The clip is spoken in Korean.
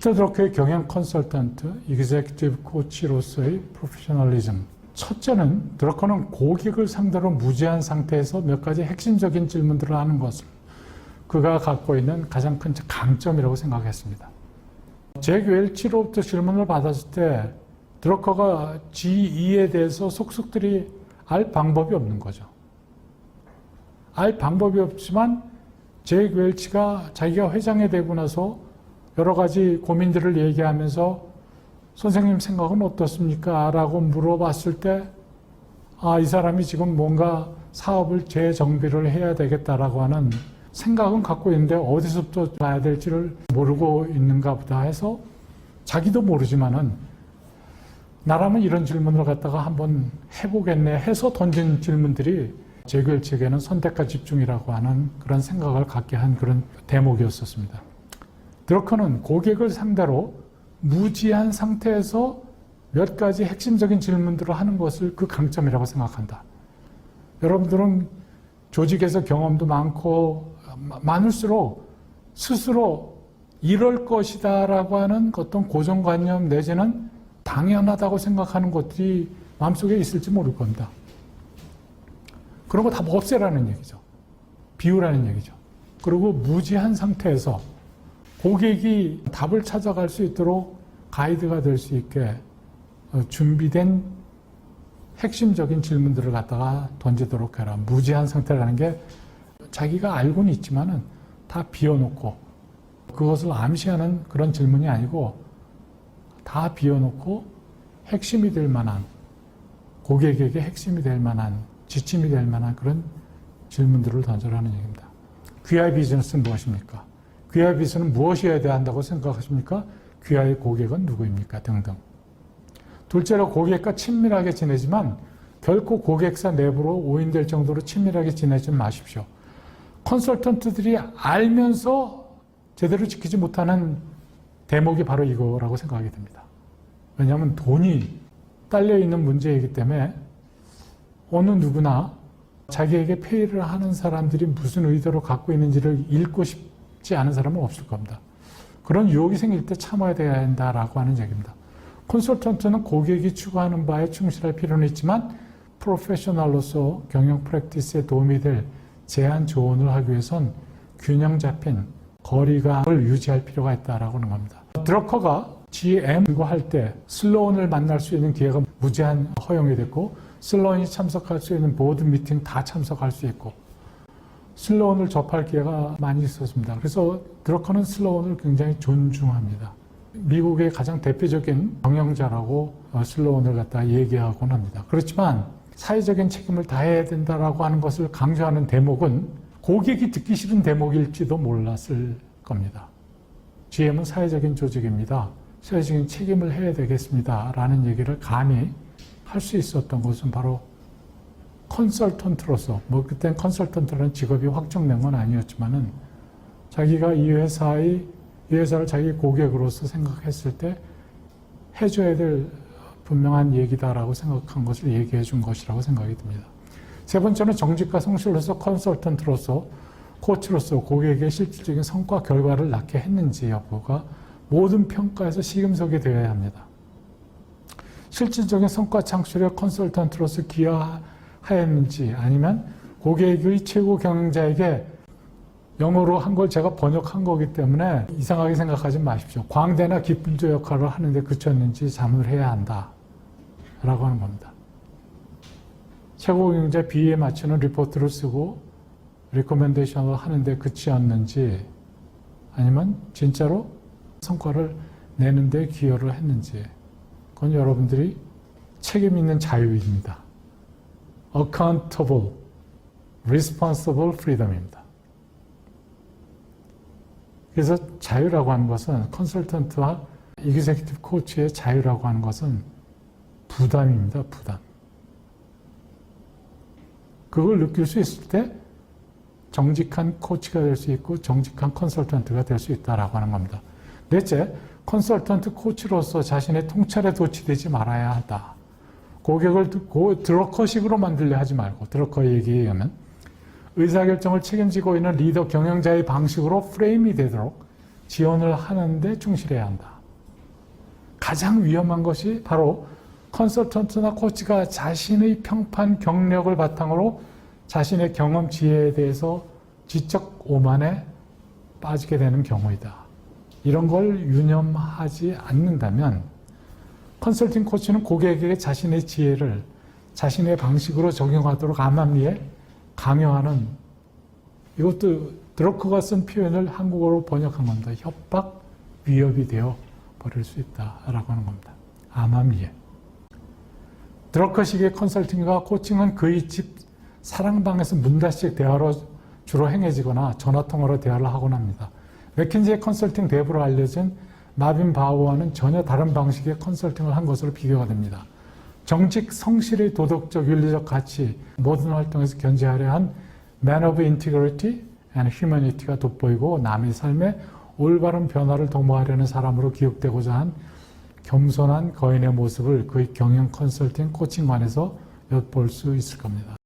피터 드러커의 경영 컨설턴트, 이그제큐티브 코치로서의 프로페셔널리즘. 첫째는 드러커는 고객을 상대로 무지한 상태에서 몇 가지 핵심적인 질문들을 하는 것을 그가 갖고 있는 가장 큰 강점이라고 생각했습니다. 잭 웰치로부터 질문을 받았을 때 드러커가 G2에 대해서 속속들이 알 방법이 없는 거죠. 알 방법이 없지만 잭 웰치가 자기가 회장이 되고 나서 여러 가지 고민들을 얘기하면서 선생님 생각은 어떻습니까? 라고 물어봤을 때 이 사람이 지금 뭔가 사업을 재정비를 해야 되겠다라고 하는 생각은 갖고 있는데 어디서부터 봐야 될지를 모르고 있는가 보다 해서 자기도 모르지만은 나라면 이런 질문을 갖다가 한번 해보겠네 해서 던진 질문들이 잭 웰치에게는 선택과 집중이라고 하는 그런 생각을 갖게 한 그런 대목이었었습니다. 드러커는 고객을 상대로 무지한 상태에서 몇 가지 핵심적인 질문들을 하는 것을 그 강점이라고 생각한다. 여러분들은 조직에서 경험도 많을수록 스스로 이럴 것이다 라고 하는 어떤 고정관념 내지는 당연하다고 생각하는 것들이 마음속에 있을지 모를 겁니다. 그런 거 다 없애라는 얘기죠. 비우라는 얘기죠. 그리고 무지한 상태에서 고객이 답을 찾아갈 수 있도록 가이드가 될 수 있게 준비된 핵심적인 질문들을 갖다가 던지도록 해라. 무지한 상태라는 게 자기가 알고는 있지만은 다 비워놓고 그것을 암시하는 그런 질문이 아니고 다 비워놓고 핵심이 될 만한 고객에게 핵심이 될 만한 지침이 될 만한 그런 질문들을 던져라는 얘기입니다. 귀하의 비즈니스는 무엇입니까? 귀하의 비즈니스는 무엇이어야 한다고 생각하십니까? 귀하의 고객은 누구입니까? 등등. 둘째로 고객과 친밀하게 지내지만 결코 고객사 내부로 오인될 정도로 친밀하게 지내지 마십시오. 컨설턴트들이 알면서 제대로 지키지 못하는 대목이 바로 이거라고 생각이 듭니다. 왜냐하면 돈이 딸려있는 문제이기 때문에 어느 누구나 자기에게 페이를 하는 사람들이 무슨 의도로 갖고 있는지를 읽고 싶지 않은 사람은 없을 겁니다. 그런 유혹이 생길 때 참아야 된다라고 하는 얘기입니다. 컨설턴트는 고객이 추구하는 바에 충실할 필요는 있지만 프로페셔널로서 경영 프랙티스에 도움이 될 제안 조언을 하기 위해선 균형 잡힌 거리감을 유지할 필요가 있다라고 하는 겁니다. 드러커가 GM과 할 때 슬로운을 만날 수 있는 기회가 무제한 허용이 됐고 슬로운이 참석할 수 있는 보드 미팅 다 참석할 수 있고 슬로운을 접할 기회가 많이 있었습니다. 그래서 드러커는 슬로운을 굉장히 존중합니다. 미국의 가장 대표적인 경영자라고 슬로운을 갖다 얘기하곤 합니다. 그렇지만 사회적인 책임을 다해야 된다라고 하는 것을 강조하는 대목은 고객이 듣기 싫은 대목일지도 몰랐을 겁니다. GM은 사회적인 조직입니다. 사회적인 책임을 해야 되겠습니다. 라는 얘기를 감히 할 수 있었던 것은 바로 컨설턴트로서, 그땐 컨설턴트라는 직업이 확정된 건 아니었지만은 자기가 이 회사를 자기 고객으로서 생각했을 때 해줘야 될 분명한 얘기다라고 생각한 것을 얘기해 준 것이라고 생각이 듭니다. 세 번째는 정직과 성실로서 컨설턴트로서 코치로서 고객에게 실질적인 성과 결과를 낳게 했는지 여부가 모든 평가에서 시금석이 되어야 합니다. 실질적인 성과 창출에 컨설턴트로서 기여하였는지 아니면 고객의 최고 경영자에게 영어로 한 걸 제가 번역한 거기 때문에 이상하게 생각하지 마십시오. 광대나 기쁨조 역할을 하는데 그쳤는지 자문을 해야 한다 라고 하는 겁니다. 최고 경영자 비위에 맞추는 리포트를 쓰고 리코멘데이션을 하는데 그치었는지 아니면 진짜로 성과를 내는데 기여를 했는지 그건 여러분들이 책임 있는 자유입니다. Accountable, Responsible Freedom입니다. 그래서 자유라고 하는 것은 컨설턴트와 이그제큐티브 코치의 자유라고 하는 것은 부담입니다. 부담. 그걸 느낄 수 있을 때 정직한 코치가 될 수 있고 정직한 컨설턴트가 될 수 있다라고 하는 겁니다. 넷째, 컨설턴트 코치로서 자신의 통찰에 도취되지 말아야 한다. 고객을 드러커식으로 만들려 하지 말고 드러커 얘기에 의하면 의사결정을 책임지고 있는 리더 경영자의 방식으로 프레임이 되도록 지원을 하는데 충실해야 한다. 가장 위험한 것이 바로 컨설턴트나 코치가 자신의 평판 경력을 바탕으로 자신의 경험 지혜에 대해서 지적 오만에 빠지게 되는 경우이다. 이런 걸 유념하지 않는다면 컨설팅 코치는 고객에게 자신의 지혜를 자신의 방식으로 적용하도록 암암리에 강요하는, 이것도 드러크가 쓴 표현을 한국어로 번역한 겁니다. 협박, 위협이 되어 버릴 수 있다라고 하는 겁니다. 암암리에. 드러커식의 컨설팅과 코칭은 그의 집 사랑방에서 문 닫식 대화로 주로 행해지거나 전화통화로 대화를 하곤 합니다. 맥킨지의 컨설팅 대부로 알려진 마빈 바우어는 전혀 다른 방식의 컨설팅을 한 것으로 비교가 됩니다. 정직, 성실의 도덕적, 윤리적 가치, 모든 활동에서 견지하려 한 Man of Integrity and Humanity가 돋보이고 남의 삶에 올바른 변화를 도모하려는 사람으로 기억되고자 한 겸손한 거인의 모습을 그의 경영 컨설팅 코칭관에서 엿볼 수 있을 겁니다.